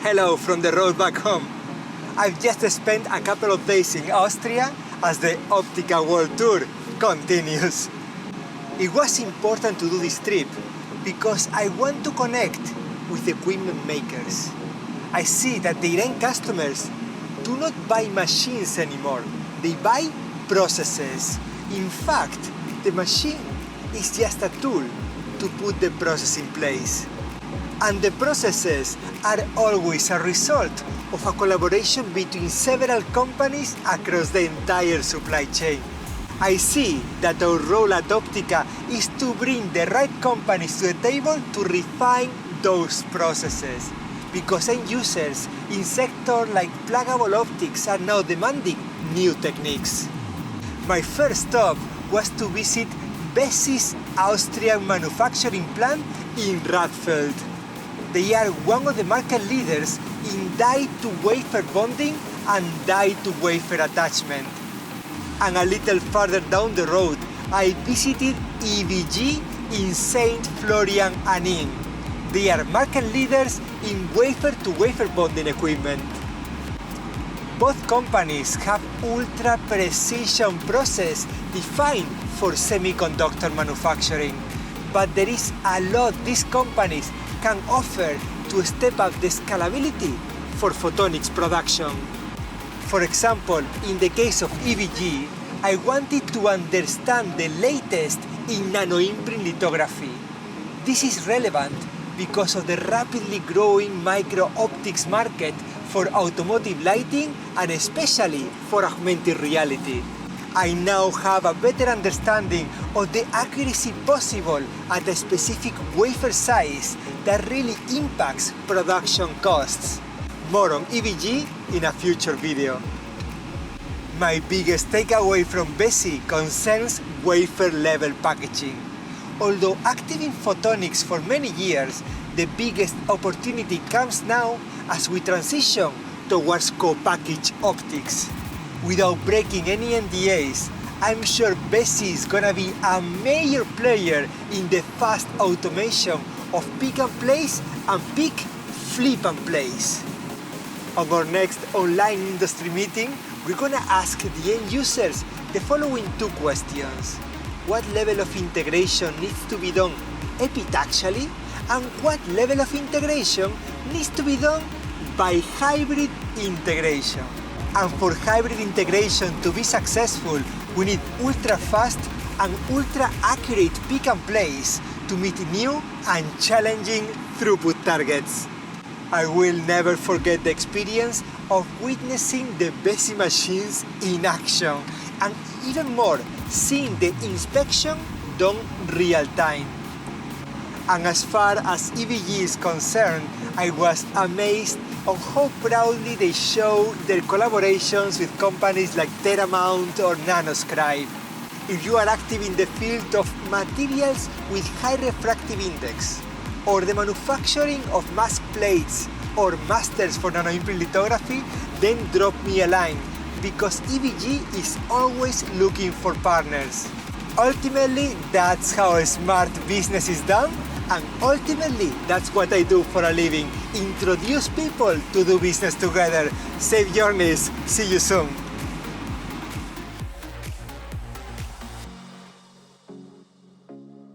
Hello from the road back home. I've just spent a couple of days in Austria as the Optica World Tour continues. It was important to do this trip because I want to connect with equipment makers. I see that their end customers do not buy machines anymore, they buy processes. In fact, the machine is just a tool to put the process in place. And the processes are always a result of a collaboration between several companies across the entire supply chain. I see that our role at Optica is to bring the right companies to the table to refine those processes, because end users in sectors like pluggable optics are now demanding new techniques. My first stop was to visit Besi's Austrian manufacturing plant in Radfeld. They are one of the market leaders in die-to-wafer bonding and die-to-wafer attachment. And a little further down the road, I visited EVG in Saint Florian an Inn. They are market leaders in wafer-to-wafer bonding equipment. Both companies have ultra-precision process defined for semiconductor manufacturing, but there is a lot these companies can offer to step up the scalability for photonics production. For example, in the case of EVG, I wanted to understand the latest in nanoimprint lithography. This is relevant because of the rapidly growing micro-optics market for automotive lighting and especially for augmented reality. I now have a better understanding of the accuracy possible at a specific wafer size that really impacts production costs. More on EVG in a future video. My biggest takeaway from Besi concerns wafer level packaging. Although active in photonics for many years, the biggest opportunity comes now as we transition towards co-packaged optics. Without breaking any NDAs, I'm sure Besi is gonna be a major player in the fast automation of pick and place and pick, flip and place. On our next online industry meeting, we're gonna ask the end users the following two questions. What level of integration needs to be done epitaxially, and what level of integration needs to be done by hybrid integration? And for hybrid integration to be successful, we need ultra-fast and ultra-accurate pick and place to meet new and challenging throughput targets. I will never forget the experience of witnessing the Besi machines in action, and even more, seeing the inspection done real time. And as far as EVG is concerned, I was amazed on how proudly they show their collaborations with companies like Teramount or Nanoscribe. If you are active in the field of materials with high refractive index, or the manufacturing of mask plates, or masters for nanoimprint lithography, then drop me a line, because EVG is always looking for partners. Ultimately, that's how a smart business is done, and ultimately, that's what I do for a living. Introduce people to do business together. Safe journeys. See you soon.